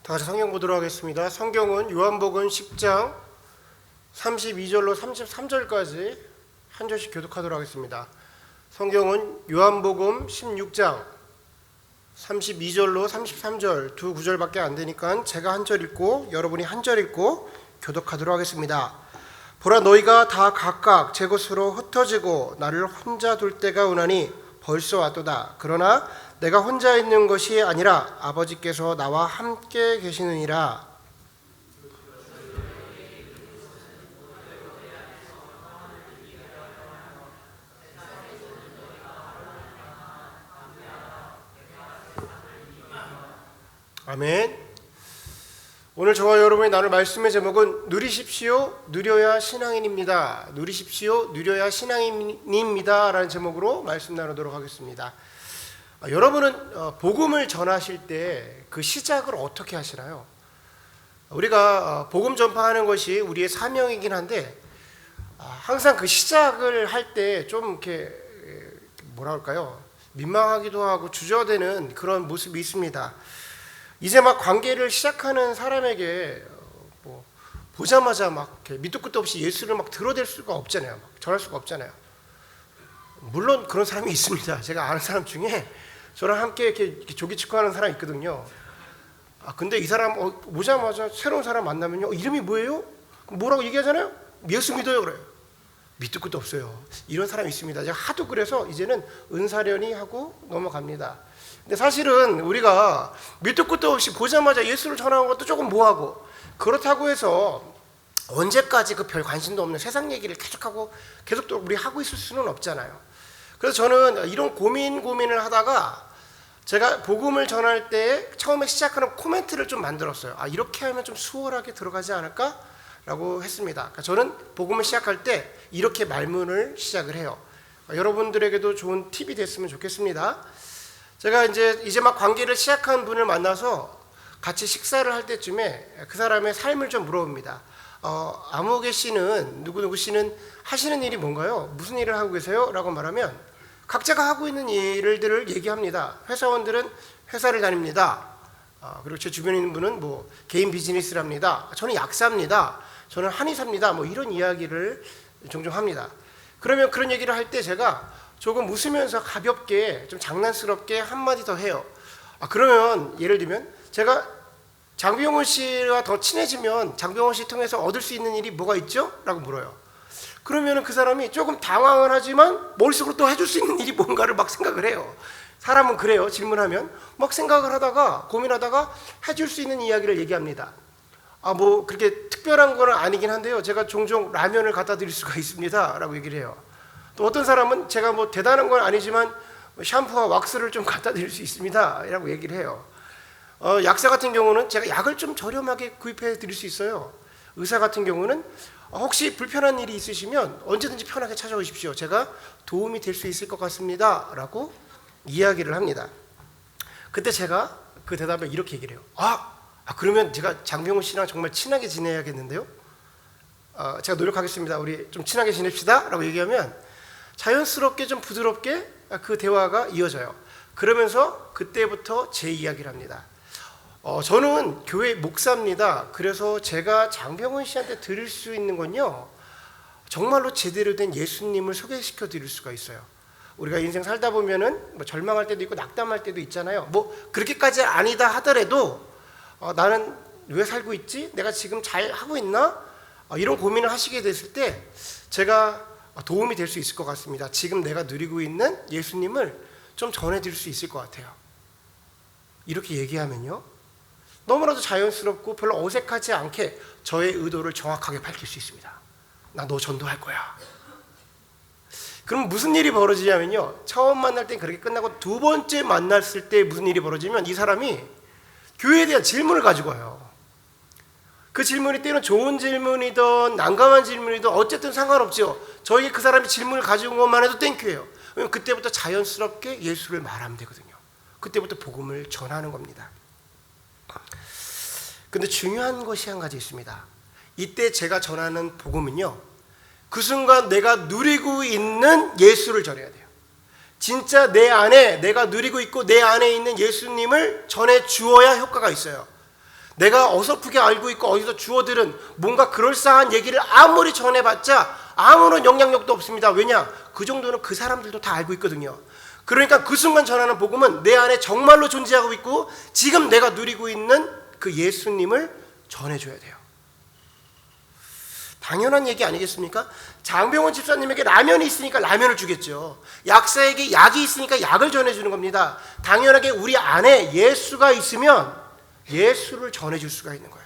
다 같이 성경 보도록 하겠습니다. 성경은 요한복음 10장 32절로 33절까지 한 절씩 교독하도록 하겠습니다. 성경은 요한복음 16장 32절로 33절 두 구절밖에 안 되니까 제가 한 절 읽고 여러분이 한 절 읽고 교독하도록 하겠습니다. 보라, 너희가 다 각각 제 곳으로 흩어지고 나를 혼자 둘 때가 오나니 벌써 왔도다. 그러나 내가 혼자 있는 것이 아니라 아버지께서 나와 함께 계시느니라. 아멘. 오늘 저와 여러분이 나눌 말씀의 제목은 누리십시오, 누려야 신앙인입니다. 누리십시오, 누려야 신앙인입니다 라는 제목으로 말씀 나누도록 하겠습니다. 여러분은 복음을 전하실 때 그 시작을 어떻게 하시나요? 우리가 복음 전파하는 것이 우리의 사명이긴 한데 항상 그 시작을 할 때 좀 이렇게 뭐라 할까요? 민망하기도 하고 주저되는 그런 모습이 있습니다. 이제 막 관계를 시작하는 사람에게 보자마자 막 밑도 끝도 없이 예수를 막 들어댈 수가 없잖아요. 막 전할 수가 없잖아요. 물론 그런 사람이 있습니다. 제가 아는 사람 중에 저랑 함께 이렇게 조기 축구하는 사람이 있거든요. 근데 이 사람 오자마자 새로운 사람 만나면요, 이름이 뭐예요? 뭐라고 얘기하잖아요. 예수 믿어요 그래요. 밑도 끝도 없어요. 이런 사람이 있습니다. 제가 하도 그래서 이제는 은사련이 하고 넘어갑니다. 근데 사실은 우리가 밑도 끝도 없이 보자마자 예수를 전하는 것도 조금 뭐하고, 그렇다고 해서 언제까지 그 별 관심도 없는 세상 얘기를 계속하고 계속 또 우리 하고 있을 수는 없잖아요. 그래서 저는 이런 고민을 하다가 제가 복음을 전할 때 처음에 시작하는 코멘트를 좀 만들었어요. 이렇게 하면 좀 수월하게 들어가지 않을까? 라고 했습니다. 그러니까 저는 복음을 시작할 때 이렇게 말문을 시작을 해요. 여러분들에게도 좋은 팁이 됐으면 좋겠습니다. 제가 이제 막 관계를 시작한 분을 만나서 같이 식사를 할 때쯤에 그 사람의 삶을 좀 물어봅니다. 아무개 씨는 누구누구 씨는 하시는 일이 뭔가요? 무슨 일을 하고 계세요? 라고 말하면 각자가 하고 있는 일들을 얘기합니다. 회사원들은 회사를 다닙니다. 그리고 제 주변에 있는 분은 뭐 개인 비즈니스를 합니다. 저는 약사입니다. 저는 한의사입니다. 뭐 이런 이야기를 종종 합니다. 그러면 그런 얘기를 할 때 제가 조금 웃으면서 가볍게 좀 장난스럽게 한마디 더 해요. 그러면 예를 들면 제가 장병원 씨와 더 친해지면 장병원 씨 통해서 얻을 수 있는 일이 뭐가 있죠? 라고 물어요. 그러면 그 사람이 조금 당황은 하지만 머릿속으로 또 해줄 수 있는 일이 뭔가를 막 생각을 해요. 사람은 그래요. 질문하면 막 생각을 하다가 고민하다가 해줄 수 있는 이야기를 얘기합니다. 뭐 그렇게 특별한 건 아니긴 한데요, 제가 종종 라면을 갖다 드릴 수가 있습니다 라고 얘기를 해요. 또 어떤 사람은 제가 뭐 대단한 건 아니지만 샴푸와 왁스를 좀 갖다 드릴 수 있습니다 라고 얘기를 해요. 약사 같은 경우는 제가 약을 좀 저렴하게 구입해 드릴 수 있어요. 의사 같은 경우는 혹시 불편한 일이 있으시면 언제든지 편하게 찾아오십시오. 제가 도움이 될 수 있을 것 같습니다 라고 이야기를 합니다. 그때 제가 그 대답을 이렇게 얘기를 해요. 그러면 제가 장병훈 씨랑 정말 친하게 지내야겠는데요? 제가 노력하겠습니다. 우리 좀 친하게 지냅시다 라고 얘기하면 자연스럽게 좀 부드럽게 그 대화가 이어져요. 그러면서 그때부터 제 이야기를 합니다. 저는 교회 목사입니다. 그래서 제가 장병훈 씨한테 드릴 수 있는 건요, 정말로 제대로 된 예수님을 소개시켜 드릴 수가 있어요. 우리가 인생 살다 보면은 뭐 절망할 때도 있고 낙담할 때도 있잖아요. 뭐 그렇게까지 아니다 하더라도 나는 왜 살고 있지? 내가 지금 잘 하고 있나? 이런 고민을 하시게 됐을 때 제가 도움이 될 수 있을 것 같습니다. 지금 내가 누리고 있는 예수님을 좀 전해드릴 수 있을 것 같아요. 이렇게 얘기하면요, 너무나도 자연스럽고 별로 어색하지 않게 저의 의도를 정확하게 밝힐 수 있습니다. 나 너 전도할 거야. 그럼 무슨 일이 벌어지냐면요, 처음 만날 땐 그렇게 끝나고 두 번째 만났을 때 무슨 일이 벌어지면 이 사람이 교회에 대한 질문을 가지고 와요. 그 질문이 때는 좋은 질문이든 난감한 질문이든 어쨌든 상관없죠. 저에게 그 사람이 질문을 가지고 온 것만 해도 땡큐예요. 왜냐면 그때부터 자연스럽게 예수를 말하면 되거든요. 그때부터 복음을 전하는 겁니다. 근데 중요한 것이 한 가지 있습니다. 이때 제가 전하는 복음은요, 그 순간 내가 누리고 있는 예수를 전해야 돼요. 진짜 내 안에 내가 누리고 있고 내 안에 있는 예수님을 전해 주어야 효과가 있어요. 내가 어설프게 알고 있고 어디서 주워들은 뭔가 그럴싸한 얘기를 아무리 전해봤자 아무런 영향력도 없습니다. 왜냐? 그 정도는 그 사람들도 다 알고 있거든요. 그러니까 그 순간 전하는 복음은 내 안에 정말로 존재하고 있고 지금 내가 누리고 있는 그 예수님을 전해줘야 돼요. 당연한 얘기 아니겠습니까? 장병원 집사님에게 라면이 있으니까 라면을 주겠죠. 약사에게 약이 있으니까 약을 전해주는 겁니다. 당연하게 우리 안에 예수가 있으면 예수를 전해줄 수가 있는 거예요.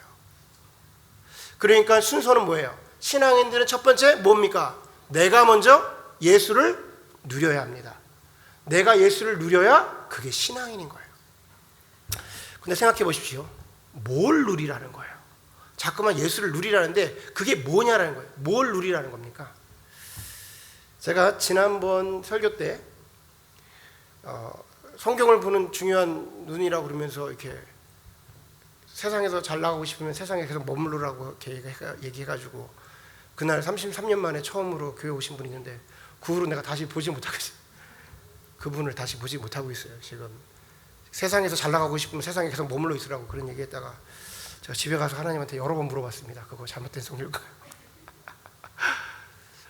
그러니까 순서는 뭐예요? 신앙인들은 첫 번째 뭡니까? 내가 먼저 예수를 누려야 합니다. 내가 예수를 누려야 그게 신앙인인 거예요. 근데 생각해 보십시오. 뭘 누리라는 거예요? 자꾸만 예수를 누리라는데 그게 뭐냐라는 거예요. 뭘 누리라는 겁니까? 제가 지난번 설교 때 성경을 보는 중요한 눈이라고 그러면서 이렇게 세상에서 잘 나가고 싶으면 세상에 계속 머무르라고 얘기해가지고 그날 33년 만에 처음으로 교회 오신 분이 있는데 그 후로 내가 다시 보지 못하겠어요. 그분을 다시 보지 못하고 있어요. 지금 세상에서 잘 나가고 싶으면 세상에 계속 머물러 있으라고 그런 얘기했다가 제가 집에 가서 하나님한테 여러 번 물어봤습니다. 그거 잘못된 성경일까요?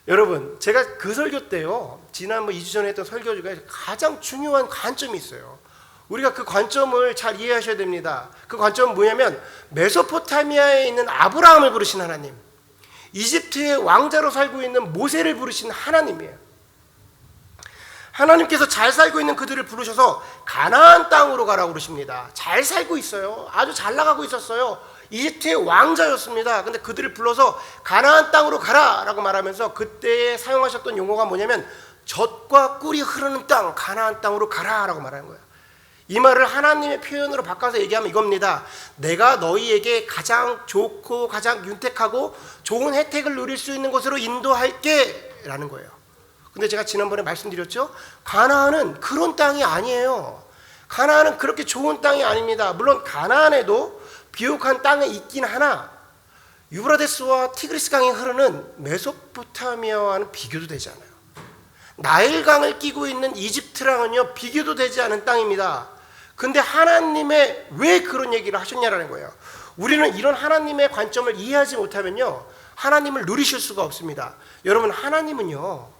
여러분, 제가 그 설교 때요, 지난번 2주 전에 했던 설교 중에 가장 중요한 관점이 있어요. 우리가 그 관점을 잘 이해하셔야 됩니다. 그 관점은 뭐냐면 메소포타미아에 있는 아브라함을 부르신 하나님, 이집트의 왕자로 살고 있는 모세를 부르신 하나님이에요. 하나님께서 잘 살고 있는 그들을 부르셔서 가나안 땅으로 가라고 그러십니다. 잘 살고 있어요. 아주 잘 나가고 있었어요. 이집트의 왕자였습니다. 근데 그들을 불러서 가나안 땅으로 가라라고 말하면서 그때 사용하셨던 용어가 뭐냐면 젖과 꿀이 흐르는 땅, 가나안 땅으로 가라라고 말하는 거예요. 이 말을 하나님의 표현으로 바꿔서 얘기하면 이겁니다. 내가 너희에게 가장 좋고 가장 윤택하고 좋은 혜택을 누릴 수 있는 곳으로 인도할게 라는 거예요. 근데 제가 지난번에 말씀드렸죠? 가나안은 그런 땅이 아니에요. 가나안은 그렇게 좋은 땅이 아닙니다. 물론 가나안에도 비옥한 땅에 있긴 하나 유브라데스와 티그리스 강이 흐르는 메소포타미아와는 비교도 되지 않아요. 나일강을 끼고 있는 이집트랑은요 비교도 되지 않은 땅입니다. 근데 하나님의 왜 그런 얘기를 하셨냐라는 거예요. 우리는 이런 하나님의 관점을 이해하지 못하면요 하나님을 누리실 수가 없습니다. 여러분, 하나님은요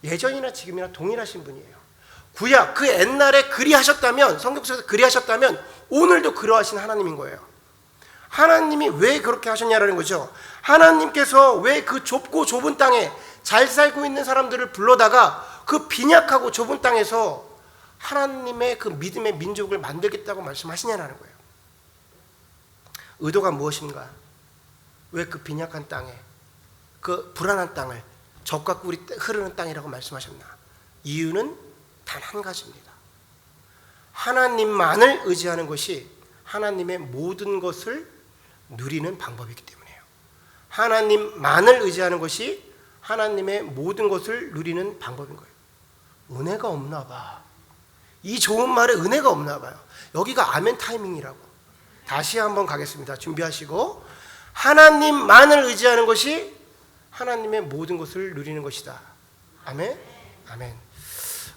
예전이나 지금이나 동일하신 분이에요. 구약 그 옛날에 그리하셨다면, 성경 속에서 그리하셨다면 오늘도 그러하신 하나님인 거예요. 하나님이 왜 그렇게 하셨냐라는 거죠. 하나님께서 왜 그 좁고 좁은 땅에 잘 살고 있는 사람들을 불러다가 그 빈약하고 좁은 땅에서 하나님의 그 믿음의 민족을 만들겠다고 말씀하시냐라는 거예요. 의도가 무엇인가? 왜 그 빈약한 땅에, 그 불안한 땅을 젖과 꿀이 흐르는 땅이라고 말씀하셨나? 이유는 단 한 가지입니다. 하나님만을 의지하는 것이 하나님의 모든 것을 누리는 방법이기 때문이에요. 하나님만을 의지하는 것이 하나님의 모든 것을 누리는 방법인 거예요. 은혜가 없나 봐. 이 좋은 말에 은혜가 없나 봐요. 여기가 아멘 타이밍이라고. 다시 한번 가겠습니다. 준비하시고, 하나님만을 의지하는 것이 하나님의 모든 것을 누리는 것이다. 아멘? 아멘.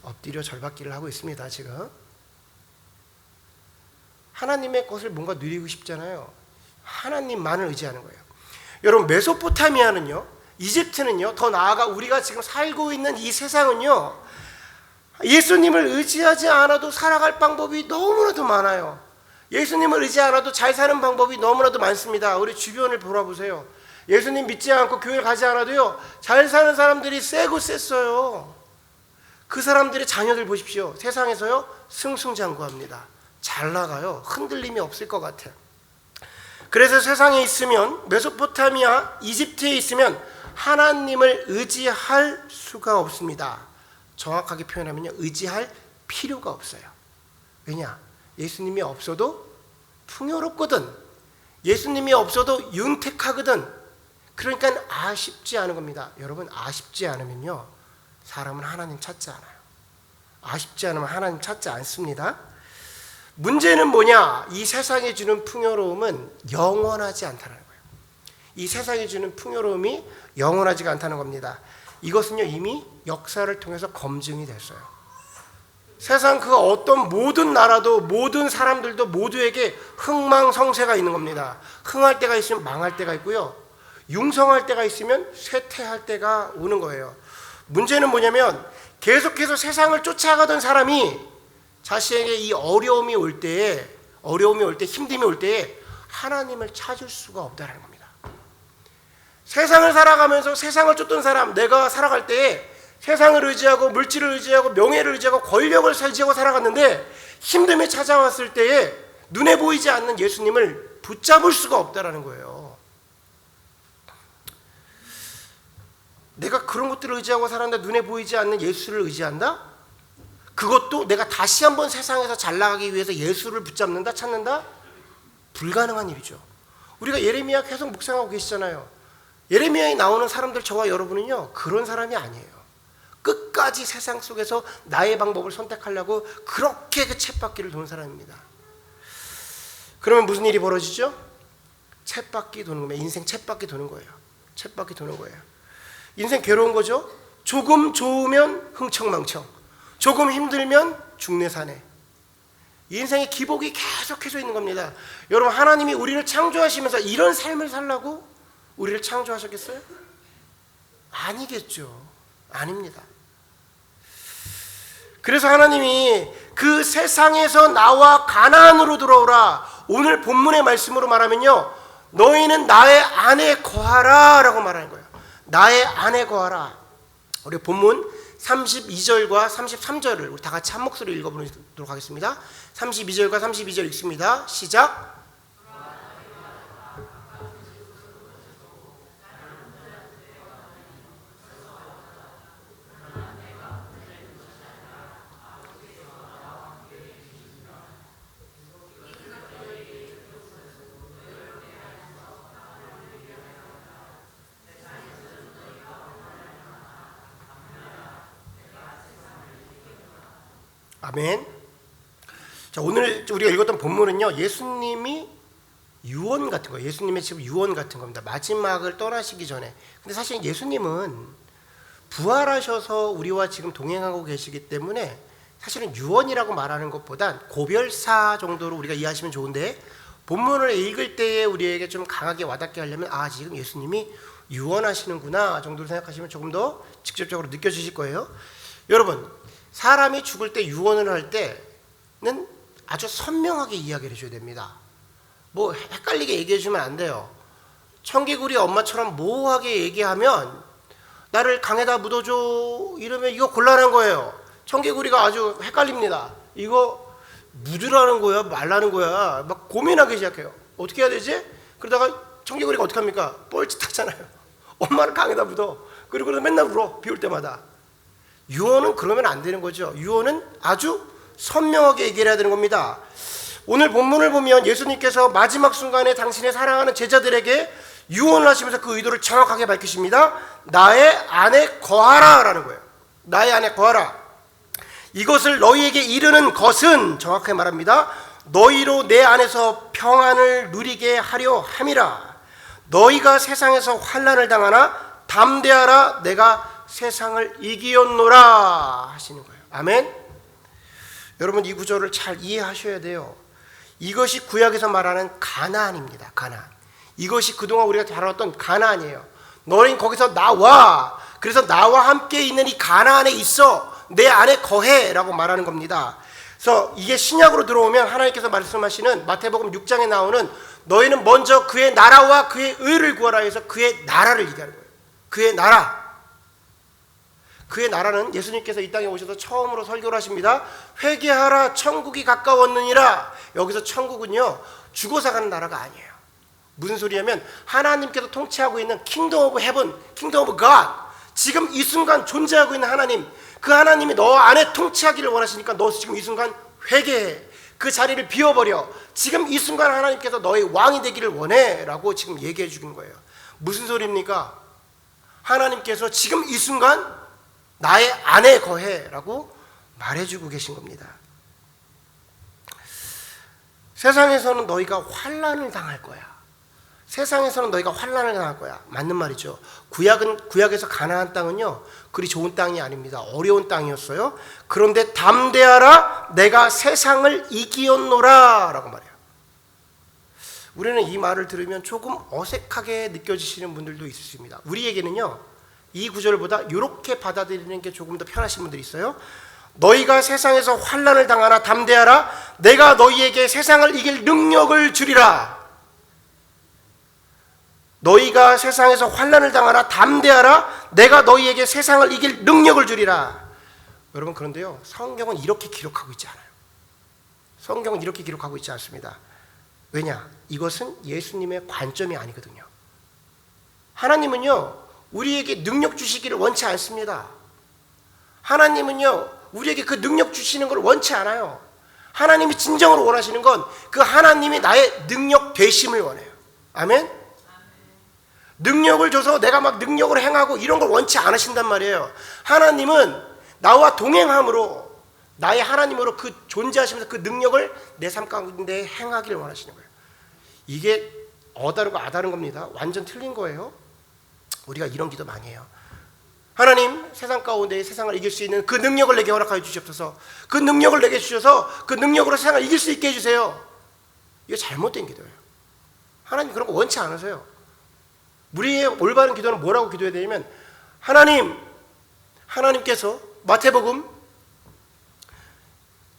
엎드려 절받기를 하고 있습니다. 지금 하나님의 것을 뭔가 누리고 싶잖아요. 하나님만을 의지하는 거예요. 여러분, 메소포타미아는요, 이집트는요, 더 나아가 우리가 지금 살고 있는 이 세상은요, 예수님을 의지하지 않아도 살아갈 방법이 너무나도 많아요. 예수님을 의지 않아도 잘 사는 방법이 너무나도 많습니다. 우리 주변을 돌아보세요. 예수님 믿지 않고 교회 가지 않아도요 잘 사는 사람들이 세고 셌어요. 그 사람들의 자녀들 보십시오. 세상에서요 승승장구합니다. 잘 나가요. 흔들림이 없을 것 같아요. 그래서 세상에 있으면, 메소포타미아 이집트에 있으면 하나님을 의지할 수가 없습니다. 정확하게 표현하면요 의지할 필요가 없어요. 왜냐? 예수님이 없어도 풍요롭거든. 예수님이 없어도 윤택하거든. 그러니까 아쉽지 않은 겁니다. 여러분, 아쉽지 않으면요 사람은 하나님 찾지 않아요. 아쉽지 않으면 하나님 찾지 않습니다. 문제는 뭐냐? 이 세상에 주는 풍요로움은 영원하지 않다는 거예요. 이 세상에 주는 풍요로움이 영원하지가 않다는 겁니다. 이것은요 이미 역사를 통해서 검증이 됐어요. 세상 그 어떤 모든 나라도 모든 사람들도 모두에게 흥망성쇠가 있는 겁니다. 흥할 때가 있으면 망할 때가 있고요. 융성할 때가 있으면 쇠퇴할 때가 오는 거예요. 문제는 뭐냐면 계속해서 세상을 쫓아가던 사람이 자신에게 이 어려움이 올 때에 힘듦이 올 때에 하나님을 찾을 수가 없다는 겁니다. 세상을 살아가면서 세상을 쫓던 사람, 내가 살아갈 때에 세상을 의지하고 물질을 의지하고 명예를 의지하고 권력을 의지하고 살아갔는데 힘듦이 찾아왔을 때에 눈에 보이지 않는 예수님을 붙잡을 수가 없다는 거예요. 내가 그런 것들을 의지하고 살았는데 눈에 보이지 않는 예수를 의지한다? 그것도 내가 다시 한번 세상에서 잘 나가기 위해서 예수를 붙잡는다, 찾는다? 불가능한 일이죠. 우리가 예레미야 계속 묵상하고 계시잖아요. 예레미야에 나오는 사람들, 저와 여러분은요 그런 사람이 아니에요. 끝까지 세상 속에서 나의 방법을 선택하려고 그렇게 그 쳇바퀴를 도는 사람입니다. 그러면 무슨 일이 벌어지죠? 쳇바퀴 도는 거예요. 인생 쳇바퀴 도는 거예요. 쳇바퀴 도는 거예요. 인생 괴로운 거죠. 조금 좋으면 흥청망청, 조금 힘들면 중내사내. 인생의 기복이 계속해서 있는 겁니다. 여러분, 하나님이 우리를 창조하시면서 이런 삶을 살라고 우리를 창조하셨겠어요? 아니겠죠. 아닙니다. 그래서 하나님이 그 세상에서 나와 가나안으로 돌아오라, 오늘 본문의 말씀으로 말하면요, 너희는 나의 안에 거하라 라고 말하는 거예요. 나의 안에 거하라. 우리 본문 32절과 33절을 우리 다 같이 한 목소리로 읽어보도록 하겠습니다. 32절과 32절 읽습니다. 시작. 아멘. 자, 오늘 우리가 읽었던 본문은요, 예수님이 유언 같은 거예요. 예수님의 지금 유언 같은 겁니다. 마지막을 떠나시기 전에. 근데 사실 예수님은 부활하셔서 우리와 지금 동행하고 계시기 때문에 사실은 유언이라고 말하는 것보단 고별사 정도로 우리가 이해하시면 좋은데, 본문을 읽을 때에 우리에게 좀 강하게 와닿게 하려면 지금 예수님이 유언하시는구나 정도로 생각하시면 조금 더 직접적으로 느껴지실 거예요. 여러분, 사람이 죽을 때 유언을 할 때는 아주 선명하게 이야기를 해줘야 됩니다. 뭐 헷갈리게 얘기해 주면 안 돼요. 청개구리 엄마처럼 모호하게 얘기하면 나를 강에다 묻어줘 이러면 이거 곤란한 거예요. 청개구리가 아주 헷갈립니다. 이거 묻으라는 거야 말라는 거야 막 고민하기 시작해요. 어떻게 해야 되지? 그러다가 청개구리가 어떻게 합니까? 뻘짓하잖아요. 엄마를 강에다 묻어. 그리고 맨날 울어, 비 올 때마다. 유언은 그러면 안 되는 거죠. 유언은 아주 선명하게 얘기를 해야 되는 겁니다. 오늘 본문을 보면 예수님께서 마지막 순간에 당신의 사랑하는 제자들에게 유언을 하시면서 그 의도를 정확하게 밝히십니다. 나의 안에 거하라 라는 거예요. 나의 안에 거하라. 이것을 너희에게 이르는 것은, 정확하게 말합니다, 너희로 내 안에서 평안을 누리게 하려 함이라. 너희가 세상에서 환난을 당하나 담대하라, 내가 세상을 이기었노라 하시는 거예요. 아멘. 여러분, 이 구절을 잘 이해하셔야 돼요. 이것이 구약에서 말하는 가나안입니다. 가나안. 이것이 그동안 우리가 다뤘던 가나안이에요. 너희는 거기서 나와, 그래서 나와 함께 있는 이 가나안에 있어, 내 안에 거해 라고 말하는 겁니다. 그래서 이게 신약으로 들어오면 하나님께서 말씀하시는 마태복음 6장에 나오는 너희는 먼저 그의 나라와 그의 의를 구하라 해서 그의 나라를 얘기하는 거예요. 그의 나라. 그의 나라는 예수님께서 이 땅에 오셔서 처음으로 설교를 하십니다. 회개하라, 천국이 가까웠느니라. 여기서 천국은요, 죽어서 가는 나라가 아니에요. 무슨 소리냐면 하나님께서 통치하고 있는 킹덤 오브 헤븐, 킹덤 오브 갓, 지금 이 순간 존재하고 있는 하나님, 그 하나님이 너 안에 통치하기를 원하시니까 너 지금 이 순간 회개해. 그 자리를 비워버려. 지금 이 순간 하나님께서 너의 왕이 되기를 원해 라고 지금 얘기해 주는 거예요. 무슨 소리입니까? 하나님께서 지금 이 순간 나의 안에 거해 라고 말해주고 계신 겁니다. 세상에서는 너희가 환난을 당할 거야. 세상에서는 너희가 환난을 당할 거야. 맞는 말이죠. 구약에서 가나안 땅은요 그리 좋은 땅이 아닙니다. 어려운 땅이었어요. 그런데 담대하라, 내가 세상을 이기었노라 라고 말해요. 우리는 이 말을 들으면 조금 어색하게 느껴지시는 분들도 있습니다. 우리에게는요 이 구절보다 이렇게 받아들이는 게 조금 더 편하신 분들이 있어요. 너희가 세상에서 환난을 당하나 담대하라, 내가 너희에게 세상을 이길 능력을 주리라. 너희가 세상에서 환난을 당하나 담대하라, 내가 너희에게 세상을 이길 능력을 주리라. 여러분, 그런데요 성경은 이렇게 기록하고 있지 않아요. 성경은 이렇게 기록하고 있지 않습니다. 왜냐? 이것은 예수님의 관점이 아니거든요. 하나님은요 우리에게 능력 주시기를 원치 않습니다. 하나님은요 우리에게 그 능력 주시는 걸 원치 않아요. 하나님이 진정으로 원하시는 건 그 하나님이 나의 능력 되심을 원해요. 아멘? 능력을 줘서 내가 막 능력을 행하고 이런 걸 원치 않으신단 말이에요. 하나님은 나와 동행함으로, 나의 하나님으로 그 존재하시면서 그 능력을 내 삶 가운데 행하기를 원하시는 거예요. 이게 어다르고 아다른 겁니다. 완전 틀린 거예요. 우리가 이런 기도 많이 해요. 하나님, 세상 가운데 세상을 이길 수 있는 그 능력을 내게 허락하여 주시옵소서. 그 능력을 내게 주셔서 그 능력으로 세상을 이길 수 있게 해주세요. 이게 잘못된 기도예요. 하나님 그런 거 원치 않으세요. 우리의 올바른 기도는 뭐라고 기도해야 되냐면, 하나님께서 마태복음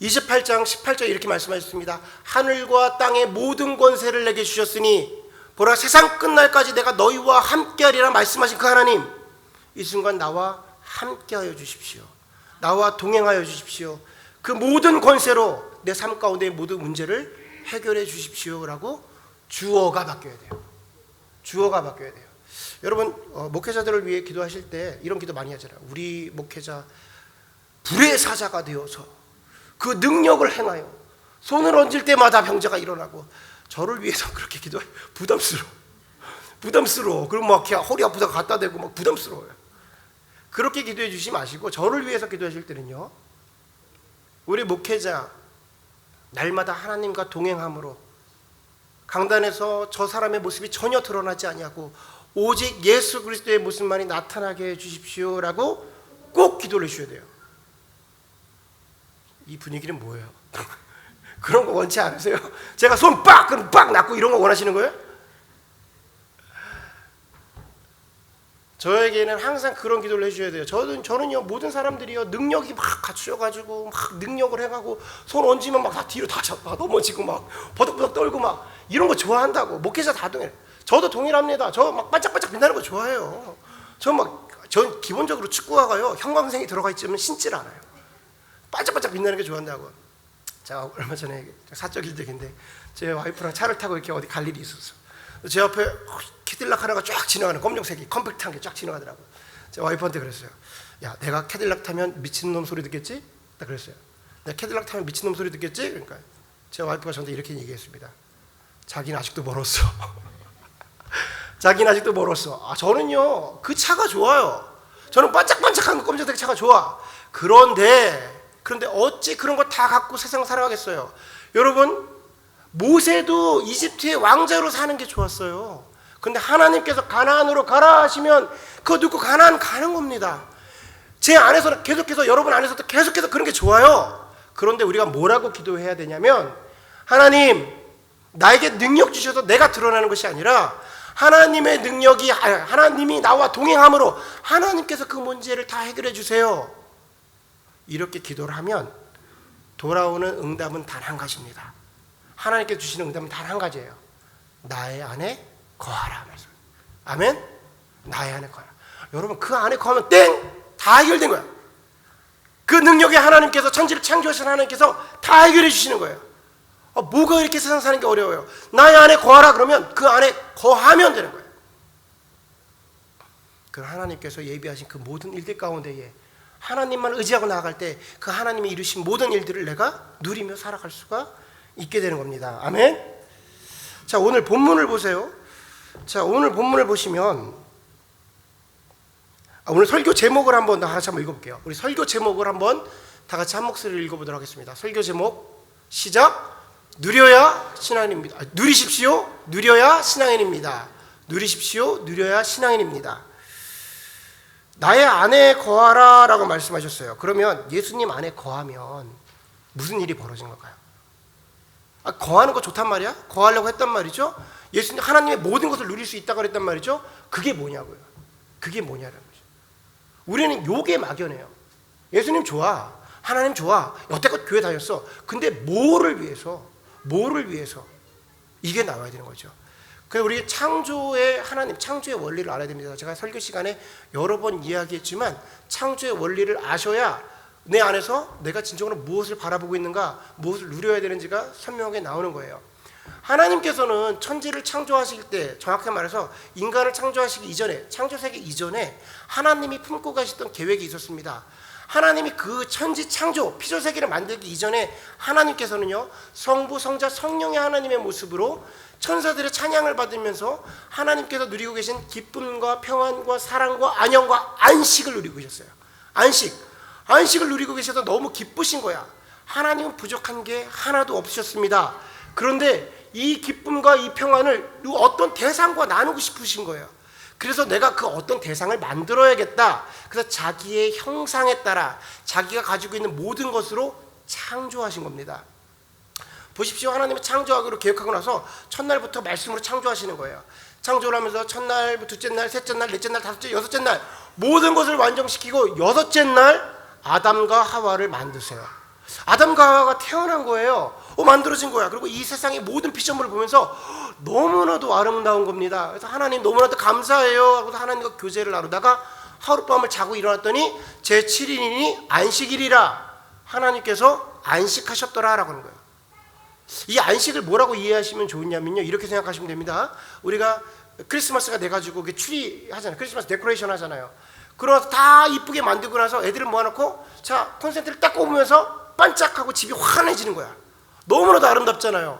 28장 18절 이렇게 말씀하셨습니다. 하늘과 땅의 모든 권세를 내게 주셨으니 보라, 세상 끝날까지 내가 너희와 함께하리라 말씀하신 그 하나님, 이 순간 나와 함께하여 주십시오. 나와 동행하여 주십시오. 그 모든 권세로 내 삶 가운데의 모든 문제를 해결해 주십시오라고 주어가 바뀌어야 돼요. 주어가 바뀌어야 돼요. 여러분, 목회자들을 위해 기도하실 때 이런 기도 많이 하잖아요. 우리 목회자 불의 사자가 되어서 그 능력을 행하여 손을 얹을 때마다 병자가 일어나고. 저를 위해서 그렇게 기도해요. 부담스러워. 그럼 막 허리 아프다가 갖다 대고 막 부담스러워요. 그렇게 기도해 주시지 마시고, 저를 위해서 기도하실 때는요, 우리 목회자 날마다 하나님과 동행함으로 강단에서 저 사람의 모습이 전혀 드러나지 아니하고 오직 예수 그리스도의 모습만이 나타나게 해 주십시오라고 꼭 기도를 해주셔야 돼요. 이 분위기는 뭐예요? 그런 거 원치 않으세요? 제가 손 빡! 그럼 빡! 낫고 이런 거 원하시는 거예요? 저에게는 항상 그런 기도를 해주셔야 돼요. 저는요 모든 사람들이요 능력이 막 갖추셔가지고 막 능력을 해가고 손 얹으면 막 다 뒤로 다 넘어지고 막 버덕버덕 떨고 막 이런 거 좋아한다고. 목회자 다 동일해요. 저도 동일합니다. 저 막 반짝반짝 빛나는 거 좋아해요. 전 기본적으로 축구화가요 형광색이 들어가 있지만 신질 않아요. 반짝반짝 빛나는 게 좋아한다고. 제가 얼마 전에 사적 일적인데 제 와이프랑 차를 타고 이렇게 어디 갈 일이 있었어. 제 앞에 캐딜락 하나가 쫙 지나가는, 검정색이 컴팩트한 게 쫙 지나가더라고. 제 와이프한테 그랬어요. 야, 내가 캐딜락 타면 미친놈 소리 듣겠지? 딱 그랬어요. 내가 캐딜락 타면 미친놈 소리 듣겠지? 그러니까 제 와이프가 저한테 이렇게 얘기했습니다. 자기는 아직도 멀었어. 자기는 아직도 멀었어. 저는요 그 차가 좋아요. 저는 반짝반짝한 검정색 차가 좋아. 그런데 어찌 그런 거 다 갖고 세상 살아가겠어요? 여러분, 모세도 이집트의 왕자로 사는 게 좋았어요. 근데 하나님께서 가나안으로 가라 하시면 그거 듣고 가나안 가는 겁니다. 제 안에서 계속해서, 여러분 안에서도 계속해서 그런 게 좋아요. 그런데 우리가 뭐라고 기도해야 되냐면, 하나님 나에게 능력 주셔서 내가 드러나는 것이 아니라 하나님의 능력이, 하나님이 나와 동행함으로 하나님께서 그 문제를 다 해결해 주세요. 이렇게 기도를 하면 돌아오는 응답은 단 한 가지입니다. 하나님께 주시는 응답은 단 한 가지예요. 나의 안에 거하라. 아멘? 나의 안에 거하라. 여러분, 그 안에 거하면 땡! 다 해결된 거야. 그 능력에 하나님께서, 천지를 창조하신 하나님께서 다 해결해 주시는 거예요. 뭐가 이렇게 세상 사는 게 어려워요? 나의 안에 거하라 그러면 그 안에 거하면 되는 거예요. 그 하나님께서 예비하신 그 모든 일들 가운데에 하나님만 의지하고 나아갈 때 그 하나님이 이루신 모든 일들을 내가 누리며 살아갈 수가 있게 되는 겁니다. 아멘? 자, 오늘 본문을 보세요. 자, 오늘 본문을 보시면, 오늘 설교 제목을 한번 다 같이 한번 읽어볼게요. 우리 설교 제목을 한번 다 같이 한 목소리를 읽어보도록 하겠습니다. 설교 제목 시작. 누려야 신앙인입니다. 누리십시오. 누려야 신앙인입니다. 누리십시오. 누려야 신앙인입니다. 나의 안에 거하라 라고 말씀하셨어요. 그러면 예수님 안에 거하면 무슨 일이 벌어진 걸까요? 거하는 거 좋단 말이야? 거하려고 했단 말이죠? 예수님 하나님의 모든 것을 누릴 수 있다고 그랬단 말이죠? 그게 뭐냐고요? 그게 뭐냐라는 거죠. 우리는 요게 막연해요. 예수님 좋아. 하나님 좋아. 여태껏 교회 다녔어. 근데 뭐를 위해서? 뭐를 위해서? 이게 나와야 되는 거죠. 그래서 우리 창조의 하나님, 창조의 원리를 알아야 됩니다. 제가 설교 시간에 여러 번 이야기했지만 창조의 원리를 아셔야 내 안에서 내가 진정으로 무엇을 바라보고 있는가, 무엇을 누려야 되는지가 선명하게 나오는 거예요. 하나님께서는 천지를 창조하실 때, 정확히 말해서 인간을 창조하시기 이전에, 창조세계 이전에 하나님이 품고 가셨던 계획이 있었습니다. 하나님이 그 천지 창조, 피조세계를 만들기 이전에 하나님께서는요, 성부, 성자, 성령의 하나님의 모습으로 천사들의 찬양을 받으면서 하나님께서 누리고 계신 기쁨과 평안과 사랑과 안녕과 안식을 누리고 계셨어요. 안식을 누리고 계셔서 너무 기쁘신 거야. 하나님은 부족한 게 하나도 없으셨습니다. 그런데 이 기쁨과 이 평안을 어떤 대상과 나누고 싶으신 거예요. 그래서 내가 그 어떤 대상을 만들어야겠다. 그래서 자기의 형상에 따라 자기가 가지고 있는 모든 것으로 창조하신 겁니다. 보십시오. 하나님은 창조하기로 계획하고 나서 첫날부터 말씀으로 창조하시는 거예요. 창조를 하면서 첫날, 둘째 날, 셋째 날, 넷째 날, 다섯째, 여섯째 날 모든 것을 완성시키고 여섯째 날 아담과 하와를 만드세요. 아담과 하와가 태어난 거예요. 만들어진 거야. 그리고 이 세상의 모든 피조물을 보면서 너무나도 아름다운 겁니다. 그래서 하나님 너무나도 감사해요 하고서 하나님과 교제를 나누다가 하룻밤을 자고 일어났더니 제7일이니 안식일이라 하나님께서 안식하셨더라 라고 하는 거예요. 이 안식을 뭐라고 이해하시면 좋으냐면요, 이렇게 생각하시면 됩니다. 우리가 크리스마스가 돼가지고 추리 하잖아요. 크리스마스 데코레이션 하잖아요. 그러고 다 이쁘게 만들고 나서 애들을 모아놓고 자 콘센트를 딱 꼽으면서 반짝하고 집이 환해지는 거야. 너무나도 아름답잖아요.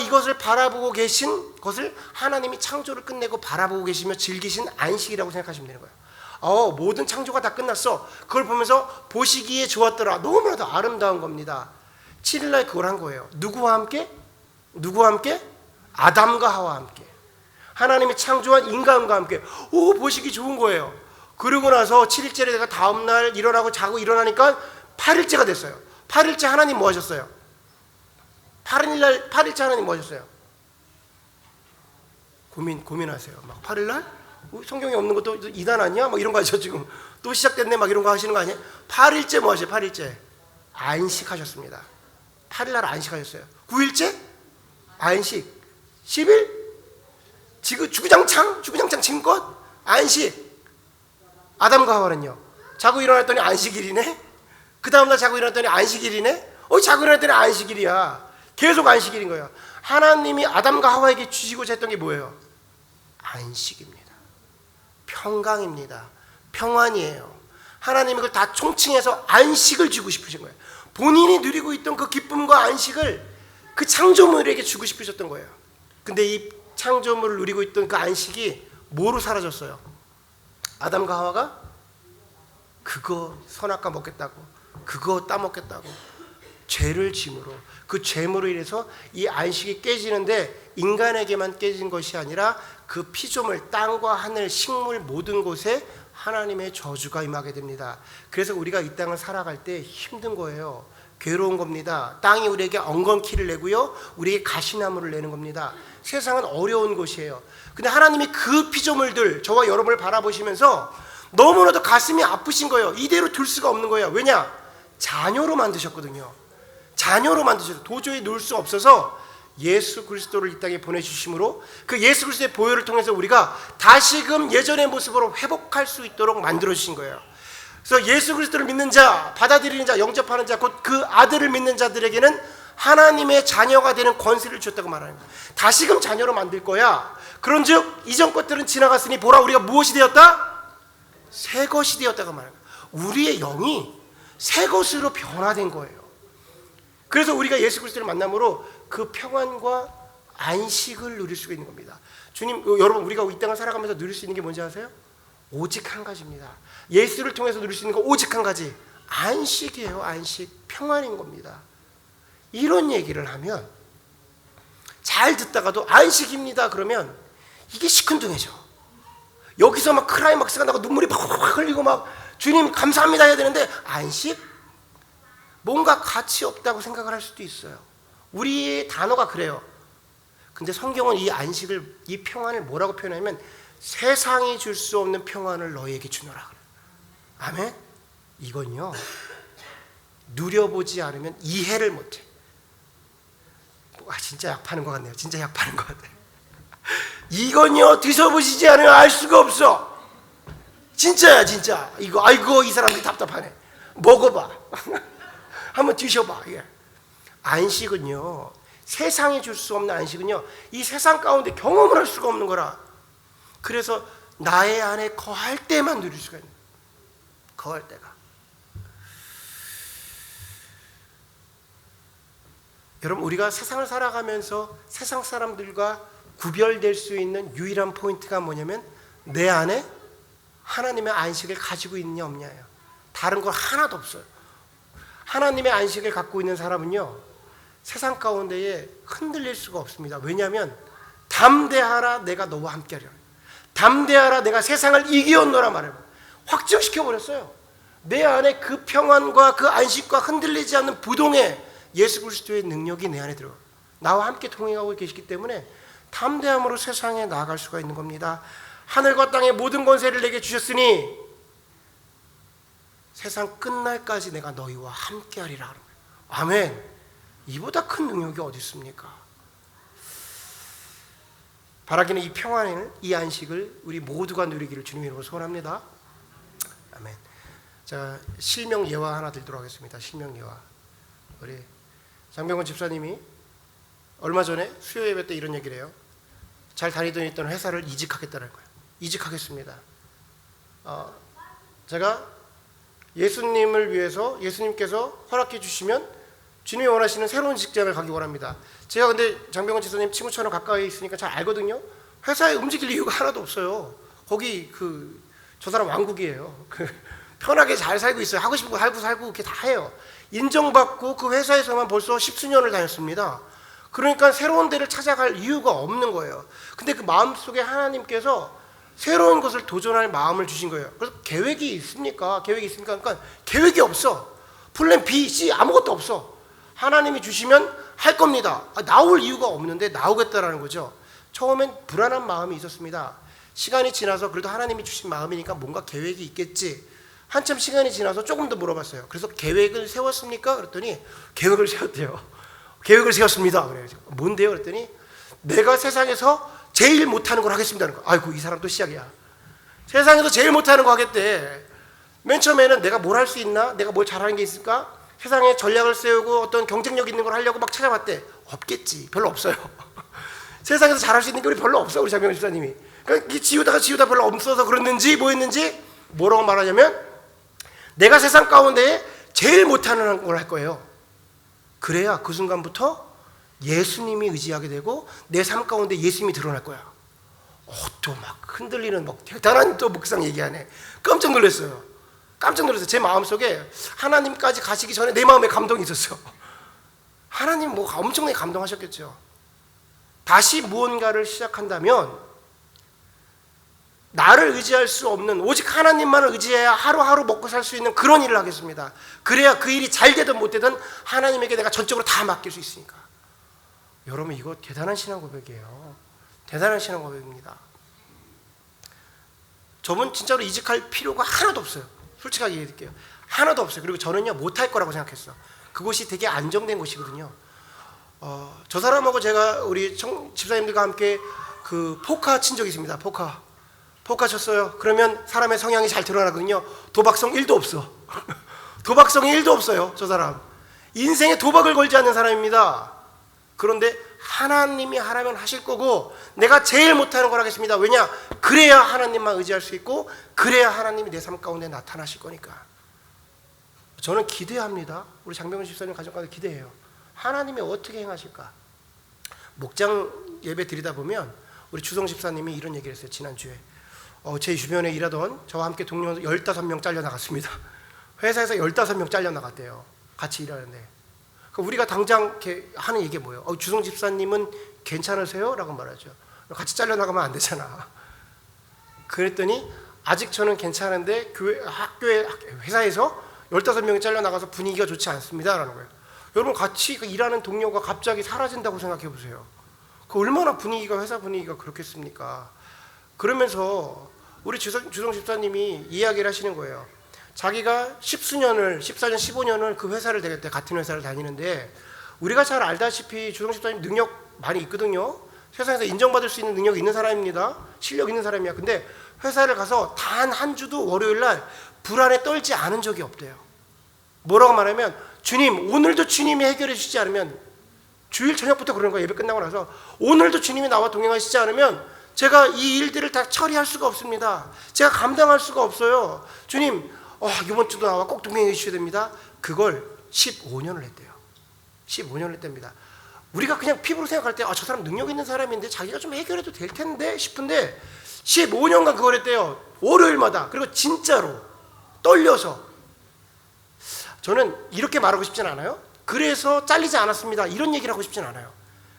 이것을 바라보고 계신 것을 하나님이 창조를 끝내고 바라보고 계시며 즐기신 안식이라고 생각하시면 되는 거예요. 모든 창조가 다 끝났어. 그걸 보면서 보시기에 좋았더라. 너무나도 아름다운 겁니다. 7일날 그걸 한 거예요. 누구와 함께? 아담과 하와와 함께. 하나님이 창조한 인간과 함께. 보시기 좋은 거예요. 그러고 나서 7일째를 내가 다음날 일어나고 자고 일어나니까 8일째가 됐어요. 8일째 하나님 뭐 하셨어요? 8일째 하나님 뭐 하셨어요? 고민하세요. 막 8일날? 성경에 없는 것도 이단 아니야? 막 이런 거 하죠. 지금 또 시작됐네 막 이런 거 하시는 거 아니에요? 8일째 뭐 하세요? 8일째 안식하셨습니다. 8일날 안식하셨어요. 9일째 안식. 10일 주구장창 지금껏 안식. 아담과 하와는요, 자고 일어났더니 안식일이네. 그 다음날 자고 일어났더니 안식일이네. 자고 일어났더니 안식일이야. 계속 안식일인 거예요. 하나님이 아담과 하와에게 주시고자 했던 게 뭐예요? 안식입니다. 평강입니다. 평안이에요. 하나님이 그걸 다 총칭해서 안식을 주고 싶으신 거예요. 본인이 누리고 있던 그 기쁨과 안식을 그 창조물에게 주고 싶으셨던 거예요. 근데 이 창조물을 누리고 있던 그 안식이 뭐로 사라졌어요? 아담과 하와가 그거 선악과 먹겠다고, 그거 따먹겠다고 죄를 짐으로, 그 죄물로 인해서 이 안식이 깨지는데 인간에게만 깨진 것이 아니라 그 피조물, 땅과 하늘, 식물 모든 곳에 하나님의 저주가 임하게 됩니다. 그래서 우리가 이 땅을 살아갈 때 힘든 거예요. 괴로운 겁니다. 땅이 우리에게 엉겅퀴를 내고요, 우리에게 가시나무를 내는 겁니다. 세상은 어려운 곳이에요. 근데 하나님이 그 피조물들, 저와 여러분을 바라보시면서 너무나도 가슴이 아프신 거예요. 이대로 둘 수가 없는 거예요. 왜냐? 자녀로 만드셨거든요. 자녀로 만드셔서 도저히 놓을 수 없어서 예수 그리스도를 이 땅에 보내주심으로 그 예수 그리스도의 보혈을 통해서 우리가 다시금 예전의 모습으로 회복할 수 있도록 만들어주신 거예요. 그래서 예수 그리스도를 믿는 자, 받아들이는 자, 영접하는 자, 곧 그 아들을 믿는 자들에게는 하나님의 자녀가 되는 권세를 줬다고 말하는 거예요. 다시금 자녀로 만들 거야. 그런즉 이전 것들은 지나갔으니 보라 우리가 무엇이 되었다? 새 것이 되었다고 말하는 거예요. 우리의 영이 새 것으로 변화된 거예요. 그래서 우리가 예수 그리스도를 만남으로 그 평안과 안식을 누릴 수가 있는 겁니다. 주님, 여러분 우리가 이 땅을 살아가면서 누릴 수 있는 게 뭔지 아세요? 오직 한 가지입니다. 예수를 통해서 누릴 수 있는 거 오직 한 가지, 안식이에요. 안식, 평안인 겁니다. 이런 얘기를 하면 잘 듣다가도 안식입니다 그러면 이게 시큰둥해져. 여기서 막 클라이막스가 나고 눈물이 막 흘리고 막 주님 감사합니다 해야 되는데 안식? 뭔가 가치 없다고 생각을 할 수도 있어요. 우리의 단어가 그래요. 근데 성경은 이 안식을, 이 평안을 뭐라고 표현하면 세상이 줄 수 없는 평안을 너희에게 주노라 그래요. 아멘? 이건요 누려보지 않으면 이해를 못해. 진짜 약 파는 것 같네요. 진짜 약 파는 것 같아요. 이건요 드셔보시지 않으면 알 수가 없어. 진짜야 진짜. 이거 아이고 이 사람들이 답답하네. 먹어봐. 한번 드셔봐. 예. 안식은요 세상이 줄 수 없는 안식은요 이 세상 가운데 경험을 할 수가 없는 거라. 그래서 나의 안에 거할 때만 누릴 수가 있는 거예요. 거할 때가. 여러분 우리가 세상을 살아가면서 세상 사람들과 구별될 수 있는 유일한 포인트가 뭐냐면 내 안에 하나님의 안식을 가지고 있느냐 없냐예요. 다른 거 하나도 없어요. 하나님의 안식을 갖고 있는 사람은요 세상 가운데에 흔들릴 수가 없습니다. 왜냐하면 담대하라 내가 너와 함께하리라. 담대하라 내가 세상을 이기었노라 말을 확증시켜버렸어요. 내 안에 그 평안과 그 안식과 흔들리지 않는 부동의 예수 그리스도의 능력이 내 안에 들어가요. 나와 함께 동행하고 계시기 때문에 담대함으로 세상에 나아갈 수가 있는 겁니다. 하늘과 땅의 모든 권세를 내게 주셨으니 세상 끝날까지 내가 너희와 함께하리라. 아멘. 이보다 큰 능력이 어디 있습니까? 바라기는 이 평안을, 이 안식을 우리 모두가 누리기를 주님 이름으로 소원합니다. 아멘. 자, 실명 예화 하나 들도록 하겠습니다. 실명 예화. 우리 장병건 집사님이 얼마 전에 수요 예배 때 이런 얘기를 해요. 잘 다니던 있던 회사를 이직하겠다는 거예요. 이직하겠습니다. 제가 예수님을 위해서 예수님께서 허락해 주시면 주님이 원하시는 새로운 직장을 가기 원합니다. 제가 근데 장병건 집사님 친구처럼 가까이 있으니까 잘 알거든요. 회사에 움직일 이유가 하나도 없어요. 거기 저 사람 왕국이에요. 편하게 잘 살고 있어요. 하고 싶은 거 살고 그렇게 다 해요. 인정받고 그 회사에서만 벌써 10수년을 다녔습니다. 그러니까 새로운 데를 찾아갈 이유가 없는 거예요. 근데 그 마음속에 하나님께서 새로운 것을 도전할 마음을 주신 거예요. 그래서 계획이 있습니까? 계획이 있습니까? 그러니까 계획이 없어. 플랜 B, C 아무것도 없어. 하나님이 주시면 할 겁니다. 나올 이유가 없는데 나오겠다라는 거죠. 처음엔 불안한 마음이 있었습니다. 시간이 지나서 그래도 하나님이 주신 마음이니까 뭔가 계획이 있겠지. 한참 시간이 지나서 조금 더 물어봤어요. 그래서 계획을 세웠습니까? 그랬더니 계획을 세웠대요. 계획을 세웠습니다. 그래요. 뭔데요? 그랬더니 내가 세상에서 제일 못하는 걸 하겠습니다는 거. 아이고 이 사람 또 시작이야. 세상에서 제일 못하는 거 하겠대. 맨 처음에는 내가 뭘 할 수 있나? 내가 뭘 잘하는 게 있을까? 세상에 전략을 세우고 어떤 경쟁력 있는 걸 하려고 막 찾아봤대. 없겠지. 별로 없어요. 세상에서 잘할 수 있는 게 우리 별로 없어. 우리 장병 집사님이. 그러니까 지우다 별로 없어서 그랬는지 뭐였는지 뭐라고 말하냐면 내가 세상 가운데 제일 못하는 걸 할 거예요. 그래야 그 순간부터 예수님이 의지하게 되고 내 삶 가운데 예수님이 드러날 거야. 또 막 흔들리는 막 대단한 또 묵상 얘기하네. 깜짝 놀랐어요. 깜짝 놀랐어요. 제 마음속에 하나님까지 가시기 전에 내 마음에 감동이 있었어. 하나님 뭐 엄청나게 감동하셨겠죠. 다시 무언가를 시작한다면 나를 의지할 수 없는 오직 하나님만을 의지해야 하루하루 먹고 살 수 있는 그런 일을 하겠습니다. 그래야 그 일이 잘 되든 못 되든 하나님에게 내가 전적으로 다 맡길 수 있으니까. 여러분 이거 대단한 신앙 고백이에요. 대단한 신앙 고백입니다. 저분 진짜로 이직할 필요가 하나도 없어요. 솔직하게 얘기해드릴게요. 하나도 없어요. 그리고 저는요 못할 거라고 생각했어. 그곳이 되게 안정된 곳이거든요. 저 사람하고 제가 우리 집사님들과 함께 그 포카 친 적이 있습니다. 포카 쳤어요. 그러면 사람의 성향이 잘 드러나거든요. 도박성 1도 없어. 도박성이 1도 없어요. 저 사람 인생에 도박을 걸지 않는 사람입니다. 그런데 하나님이 하라면 하실 거고 내가 제일 못하는 걸 하겠습니다. 왜냐? 그래야 하나님만 의지할 수 있고 그래야 하나님이 내 삶 가운데 나타나실 거니까. 저는 기대합니다. 우리 장병훈 집사님 가정 가운데 기대해요. 하나님이 어떻게 행하실까? 목장 예배 드리다 보면 우리 주성 집사님이 이런 얘기를 했어요. 지난주에 제 주변에 일하던 저와 함께 동료 15명 잘려나갔습니다. 회사에서 15명 잘려나갔대요. 같이 일하는데. 우리가 당장 이렇게 하는 얘기 뭐예요? 주성 집사님은 괜찮으세요? 라고 말하죠. 같이 잘려나가면 안 되잖아. 그랬더니 아직 저는 괜찮은데 학교에 회사에서 15명이 잘려나가서 분위기가 좋지 않습니다 라는 거예요. 여러분 같이 일하는 동료가 갑자기 사라진다고 생각해 보세요. 그 얼마나 회사 분위기가 그렇겠습니까? 그러면서 우리 주성 집사님이 이야기를 하시는 거예요. 자기가 14년, 15년을 그 회사를 다녔대. 같은 회사를 다니는데 우리가 잘 알다시피 주성 집사님 능력 많이 있거든요. 세상에서 인정받을 수 있는 능력이 있는 사람입니다. 실력 있는 사람이야. 근데 회사를 가서 단 한 주도 월요일 날 불안에 떨지 않은 적이 없대요. 뭐라고 말하면 주님 오늘도 주님이 해결해 주시지 않으면, 주일 저녁부터 그러는 거예요. 예배 끝나고 나서 오늘도 주님이 나와 동행하시지 않으면 제가 이 일들을 다 처리할 수가 없습니다. 제가 감당할 수가 없어요. 주님 이번 주도 나와 꼭 동행해 주셔야 됩니다. 그걸 15년을 했대요. 15년을 했답니다. 우리가 그냥 피부로 생각할 때 저 사람 능력 있는 사람인데 자기가 좀 해결해도 될 텐데 싶은데 15년간 그걸 했대요. 월요일마다. 그리고 진짜로 떨려서. 저는 이렇게 말하고 싶진 않아요. 그래서 잘리지 않았습니다 이런 얘기를 하고 싶진 않아요.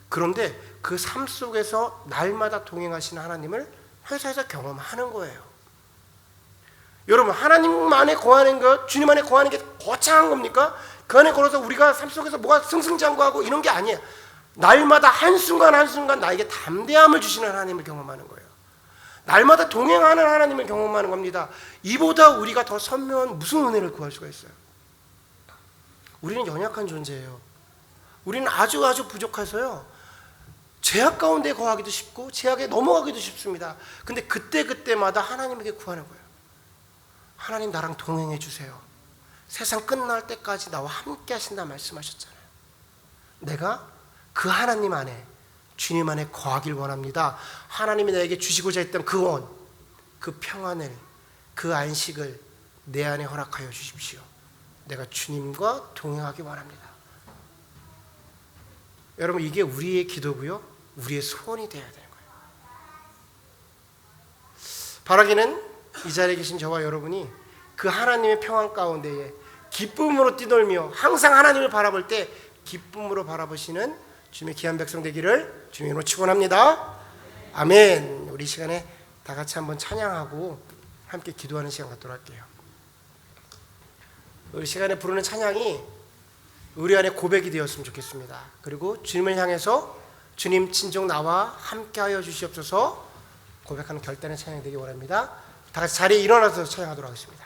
그런데 그 삶 속에서 날마다 동행하시는 하나님을 회사에서 경험하는 거예요. 여러분 하나님 안에 거하는 것, 주님 안에 거하는 게 거창한 겁니까? 그 안에 걸어서 우리가 삶 속에서 뭐가 승승장구하고 이런 게 아니에요. 날마다 한순간 한순간 나에게 담대함을 주시는 하나님을 경험하는 거예요. 날마다 동행하는 하나님을 경험하는 겁니다. 이보다 우리가 더 선명한 무슨 은혜를 구할 수가 있어요? 우리는 연약한 존재예요. 우리는 아주 부족해서요, 죄악 가운데 거하기도 쉽고 죄악에 넘어가기도 쉽습니다. 근데 그때마다 하나님에게 구하는 거예요. 하나님 나랑 동행해 주세요. 세상 끝날 때까지 나와 함께 하신다 말씀하셨잖아요. 내가 그 하나님 안에, 주님 안에 거하길 원합니다. 하나님이 나에게 주시고자 했던 그 원, 그 평안을, 그 안식을 내 안에 허락하여 주십시오. 내가 주님과 동행하기 원합니다. 여러분 이게 우리의 기도고요, 우리의 소원이 되어야 되는 거예요. 바라기는 이 자리에 계신 저와 여러분이 그 하나님의 평안 가운데에 기쁨으로 뛰놀며 항상 하나님을 바라볼 때 기쁨으로 바라보시는 주님의 귀한 백성 되기를 주님으로 축원합니다. 아멘. 우리 시간에 다 같이 한번 찬양하고 함께 기도하는 시간 갖도록 할게요. 우리 시간에 부르는 찬양이 우리 안에 고백이 되었으면 좋겠습니다. 그리고 주님을 향해서 주님 친정 나와 함께하여 주시옵소서 고백하는 결단의 찬양이 되기 원합니다. 다 같이 자리에 일어나서 찬양하도록 하겠습니다.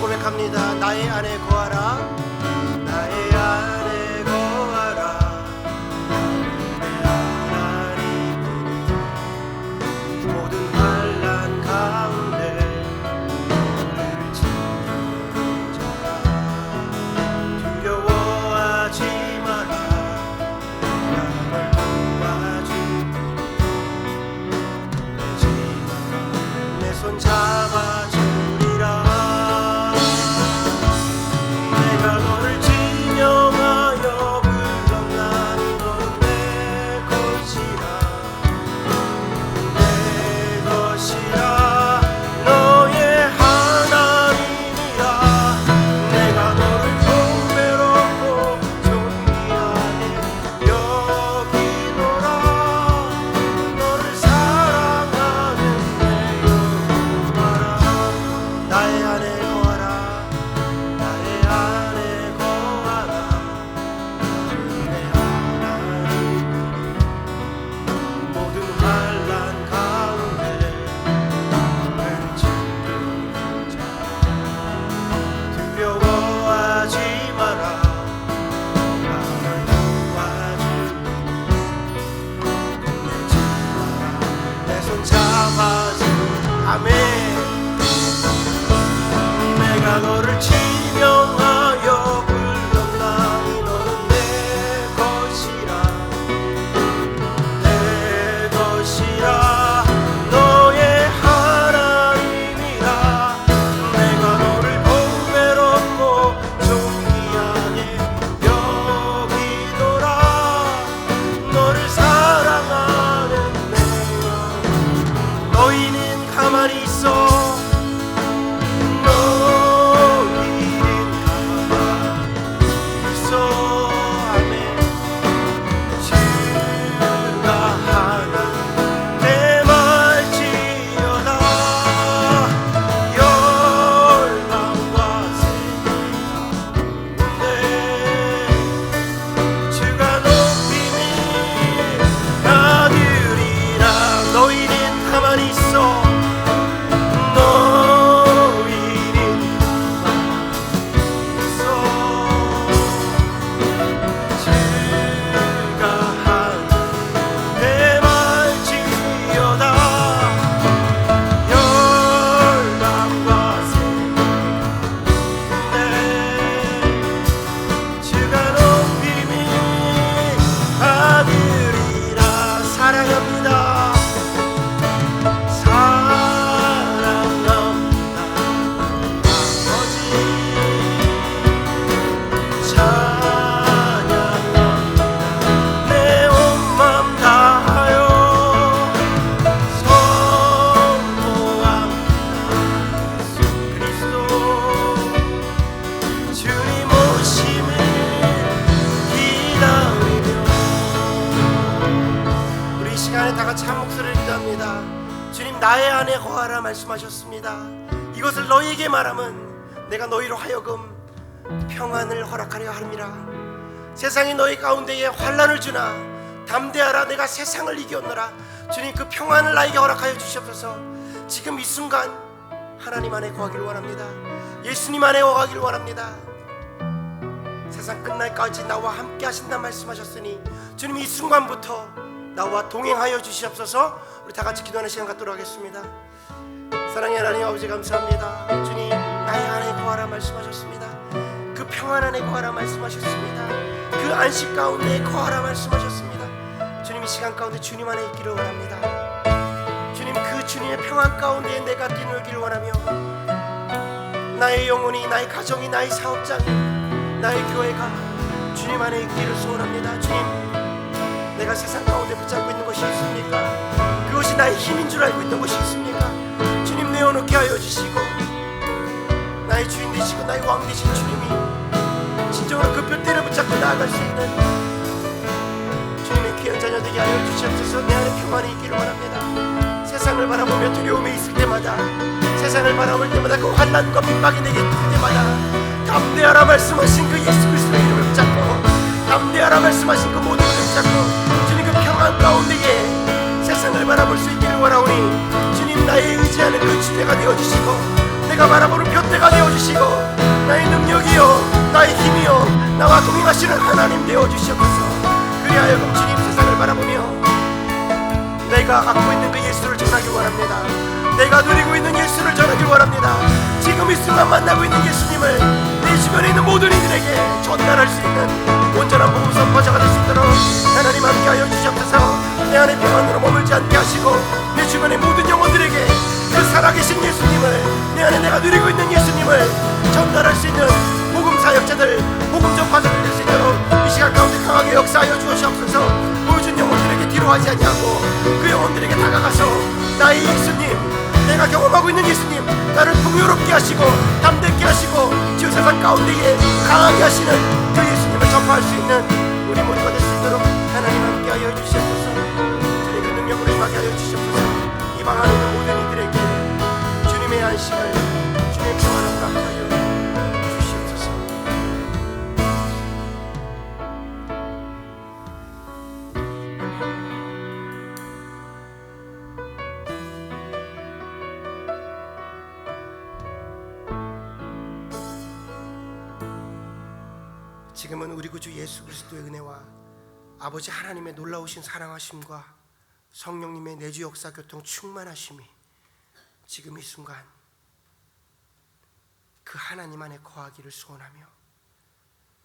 고백합니다. 나의 안에 거하라. 나의 안에 거하라. 내 하나님이니 모든 환난 가운데 너를 지키는 자라. 두려워하지 마라. 나를 도와주리니 놀라지 마라. 내 손 잡아주리라. 내가 안에 거하라 말씀하셨습니다. 이것을 너희에게 말함은 내가 너희로 하여금 평안을 허락하려 함이라. 세상이 너희 가운데에 환난을 주나 담대하라, 내가 세상을 이겼노라. 주님, 그 평안을 나에게 허락하여 주시옵소서. 지금 이 순간 하나님 안에 거하기를 원합니다. 예수님 안에 거하기를 원합니다. 세상 끝날까지 나와 함께 하신다 말씀하셨으니 주님, 이 순간부터 나와 동행하여 주시옵소서. 우리 다 같이 기도하는 시간 갖도록 하겠습니다. 사랑의 하나님 아버지, 감사합니다. 주님, 나의 안에 거하라 말씀하셨습니다. 그 평안 안에 거하라 말씀하셨습니다. 그 안식 가운데 거하라 말씀하셨습니다. 주님, 이 시간 가운데 주님 안에 있기를 원합니다. 주님, 그 주님의 평안 가운데 내가 뛰놀기를 원하며 나의 영혼이, 나의 가정이, 나의 사업장이, 나의 교회가 주님 안에 있기를 소원합니다. 주님, 내가 세상 가운데 붙잡고 있는 것이 있습니까? 그것이 나의 힘인 줄 알고 있던 것이 있습니까? 주님, 내어놓게 하여 주시고 나의 주인 되시고 나의 왕 되신 주님이 진정으로 그 뼘대를 붙잡고 나아갈 수 있는 주님의 귀한 자녀 되게 하여 주시옵소서. 내 안에 평안이 있기를 원합니다. 세상을 바라보며 두려움이 있을 때마다, 세상을 바라볼 때마다, 그 환난과 핍박이 내게 있을 때마다 담대하라 말씀하신 그 예수 그리스도의 이름을 붙잡고, 담대하라 말씀하신 그 모든 것을 붙잡고 주님, 그 평안 가운데에 세상을 바라볼 수 있기를 원하오니 주님, 나의 의지하는 그 주대가 되어주시고 내가 바라보는 뼘대가 되어주시고 나의 능력이요 나의 힘이요 나와 동행하시는 하나님 되어주시옵소서. 그리하여금 주님, 세상을 바라보며 내가 갖고 있는 그 예수를 전하기 원합니다. 내가 누리고 있는 예수를 전하기 원합니다. 지금 이 순간 만나고 있는 예수님을 내 주변에 있는 모든 이들에게 전달할 수 있는 온전한 복음 선포자가 될 수 있도록 하나님 함께하여 주시옵소서. 내 안에 평안으로 머물지 않게 하시고 내 주변의 모든 영혼들에게 그 살아계신 예수님을, 내 안에 내가 누리고 있는 예수님을 전달할 수 있는 복음 사역자들, 복음 전파자들 될 수 있도록 이 시간 가운데 강하게 역사하여 주시옵소서. 보여준 영혼들에게 뒤로 하지 아니하고 그 영혼들에게 다가가서 나의 예수님, 내가 경험하고 있는 예수님, 나를 풍요롭게 하시고 담대케 하시고 지금 세상 가운데에 강하게 하시는 그 예수님을 전파할 수 있는 우리 모두가 될 수 있도록 하나님 함께하여 주시옵소서. 주님, 그 능력으로 임하게 하여 주시옵소서. 이 방 안에 있는 모든 이들에게 주님의 안식을, 주님의 평안을 허락하여 주시옵소서. 지금은 우리 구주 예수 그리스도의 은혜와 아버지 하나님의 놀라우신 사랑하심과 성령님의 내주 역사 교통 충만하심이 지금 이 순간 그 하나님 안에 거하기를 소원하며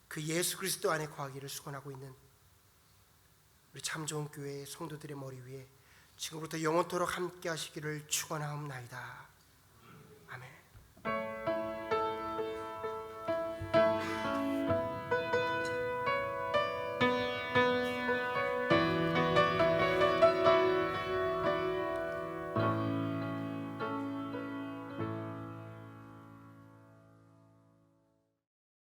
그 예수 그리스도 안에 거하기를 소원하고 있는 우리 참 좋은 교회의 성도들의 머리 위에 지금부터 영원토록 함께 하시기를 축원하옵나이다.